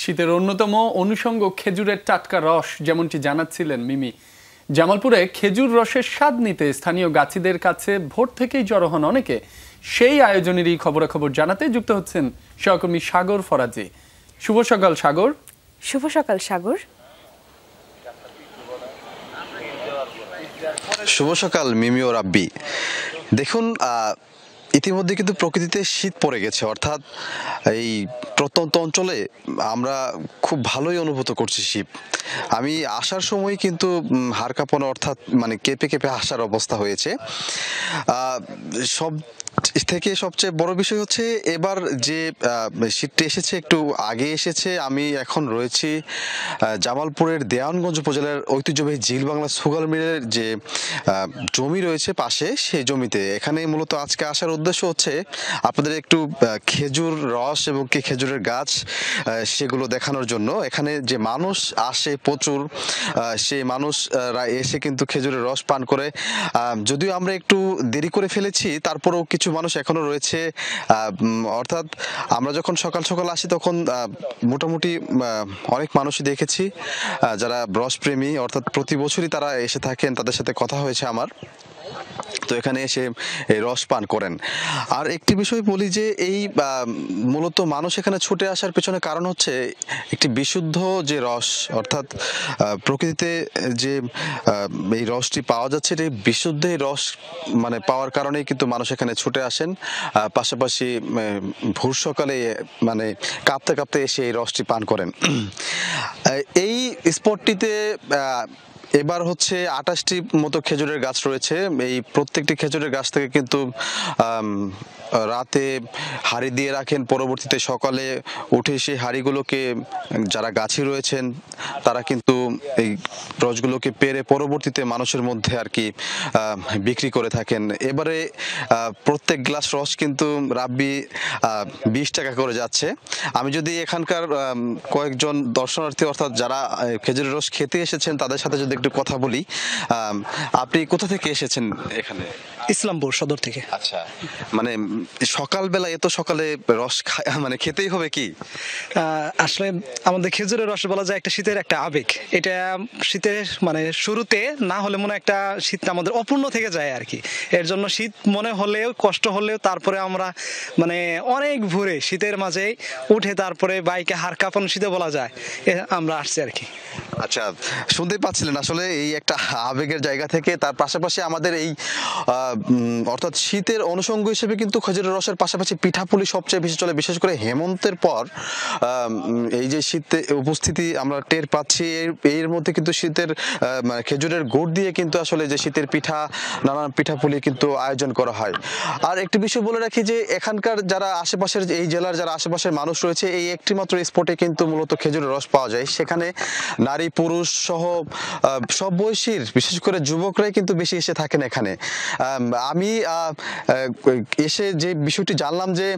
শীতের অন্যতম অনুষঙ্গ খেজুরের টাটকা রস, যেমনটি জানাচ্ছিলেন মিমি। জামালপুরে খেজুর রসের স্বাদ নিতে স্থানীয় গাছিদের কাছে ভোর থেকেই জড়ো হন অনেকে। সেই আয়োজনেরই খবরাখবর জানাতে যুক্ত হচ্ছেন সহকর্মী সাগর ফরাজি। শুভ সকাল সাগর। শুভ সকাল সাগর। শুভ সকাল মিমি ও রাব্বি। দেখুন, ইতিমধ্যে কিন্তু প্রকৃতিতে শীত পড়ে গেছে, অর্থাৎ এই প্রত্যন্ত অঞ্চলে আমরা খুব ভালোই অনুভূত করছি শীত। আমি আসার সময় কিন্তু হাড় কাঁপানো, অর্থাৎ মানে কেঁপে কেঁপে আসার অবস্থা হয়েছে। সব থেকে সবচেয়ে বড় বিষয় হচ্ছে এবার যে শীতটা এসেছে একটু আগে এসেছে। আমি এখন রয়েছি জামালপুরের দেওয়ানগঞ্জ উপজেলার ঐতিহ্যবাহী জিল বাংলা সুগার মিলের যে জমি রয়েছে পাশে, সেই জমিতে। এখানে মূলত আজকে আসার উদ্দেশ্য হচ্ছে আপনাদের একটু খেজুর রস এবং কি খেজুরের গাছ সেগুলো দেখানোর জন্য। এখানে যে মানুষ আসে প্রচুর, সেই মানুষরা এসে কিন্তু খেজুরের রস পান করে। যদিও আমরা একটু দেরি করে ফেলেছি, তারপরেও কিছু মানুষ এখনো রয়েছে। অর্থাৎ আমরা যখন সকাল সকাল আসি তখন মোটামুটি অনেক মানুষই দেখেছি যারা রসপ্রেমী, অর্থাৎ প্রতি বছরই তারা এসে থাকেন। তাদের সাথে কথা হয়েছে আমার, তো এখানে এসে এই রস পান করেন। আর একটি বিষয় বলি যে এই মূলত মানুষ এখানে ছুটে আসার পেছনে কারণ হচ্ছে একটি বিশুদ্ধ যে রস, অর্থাৎ প্রকৃতিতে যে এই রসটি পাওয়া যাচ্ছে, এই বিশুদ্ধ এই রস মানে পাওয়ার কারণেই কিন্তু মানুষ এখানে ছুটে আসেন। পাশাপাশি ভোর সকালে মানে কাঁপতে কাঁপতে এসে এই রসটি পান করেন। এই স্পটটিতে এবার হচ্ছে 28টি মতো খেজুরের গাছ রয়েছে। এই প্রত্যেকটি খেজুরের গাছ থেকে কিন্তু রাতে হাঁড়ি দিয়ে রাখেন, পরবর্তীতে সকালে উঠে সেই হাঁড়িগুলোকে যারা গাছি রয়েছেন তারা কিন্তু এই রসগুলোকে পেরে পরবর্তীতে মানুষের মধ্যে আর কি বিক্রি করে থাকেন। এবারে প্রত্যেক গ্লাস রস কিন্তু রাব্বি 20 টাকা করে যাচ্ছে। আমি যদি এখানকার কয়েকজন দর্শনার্থী, অর্থাৎ যারা খেজুরের রস খেতে এসেছেন, তাদের সাথে যদি একটু কথা বলি। আপনি কোথা থেকে এসেছেন এখানে? ইসলামপুর সদর থেকে। আচ্ছা, মানে সকালবেলা এত সকালে রস মানে খেতেই হবে কি? আসলে আমাদের খেজুরের রস বলা যায় একটা শীতের একটা আবেগ। এটা শীতের মানে শুরুতে না হলে মনে একটা শীতটা আমাদের অপূর্ণ থেকে যায় আর কি। এর জন্য শীত মনে হলেও কষ্ট হলেও তারপরে আমরা মানে অনেক ভোরে শীতের মাঝে উঠে তারপরে বাইকে হাড় কাঁপানো শীতে বলা যায় আমরা আসছি আর কি। আচ্ছা, শুনতেই পাচ্ছিলেন আসলে এই একটা আবেগের জায়গা থেকে। তার পাশাপাশি আমাদের এই অর্থাৎ শীতের অনুষঙ্গ হিসেবে কিন্তু খেজুরের রসের পাশাপাশি পিঠাপুলি সবচেয়ে বেশি চলে। বিশেষ করে হেমন্তের পর এই যে শীতে উপস্থিতি আমরা টের পাচ্ছি, এর মধ্যে কিন্তু শীতের খেজুরের গুড় দিয়ে কিন্তু আসলে যে শীতের পিঠা, নানান পিঠাপুলি কিন্তু আয়োজন করা হয়। আর একটি বিষয় বলে রাখি যে এখানকার যারা আশেপাশের, এই জেলার যারা আশেপাশের মানুষ রয়েছে, এই একটি মাত্র স্পটে কিন্তু মূলত খেজুরের রস পাওয়া যায়। সেখানে নারী পুরুষ সহ সব বয়সীর, বিশেষ করে যুবকরাই কিন্তু বেশি এসে থাকেন এখানে। আমি এসে যে বিষয়টি জানলাম যে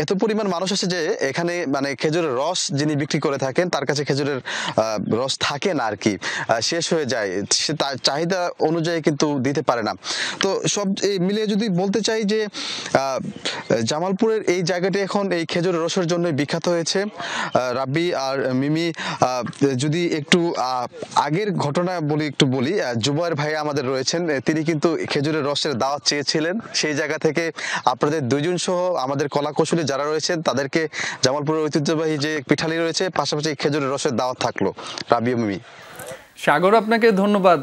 এত পরিমাণ মানুষ আসে যে এখানে মানে খেজুরের রস যিনি বিক্রি করে থাকেন তার কাছে খেজুরের রস থাকে না আর কি, শেষ হয়ে যায়। সে তার চাহিদা অনুযায়ী কিন্তু দিতে পারে না। তো সব মিলিয়ে যদি বলতে চাই যে জামালপুরের এই জায়গাটি এখন এই খেজুরের রসের জন্য বিখ্যাত হয়েছে। রাব্বি আর মিমি, যদি একটু আগের ঘটনা বলি, জুবায়ের ভাই আমাদের রয়েছেন, তিনি কিন্তু খেজুরের রসের দাওয়াত চেয়েছিলেন। সেই জায়গা থেকে আপনাদের দুইজন সহ আমাদের কলাকুশলী যারা রয়েছেন তাদেরকে জামালপুরের ঐতিহ্যবাহী যে পিঠালি রয়েছে, পাশাপাশি খেজুরের রসের দাওয়াত থাকলো। রাব্বি ও মিমি। সাগর, আপনাকে ধন্যবাদ।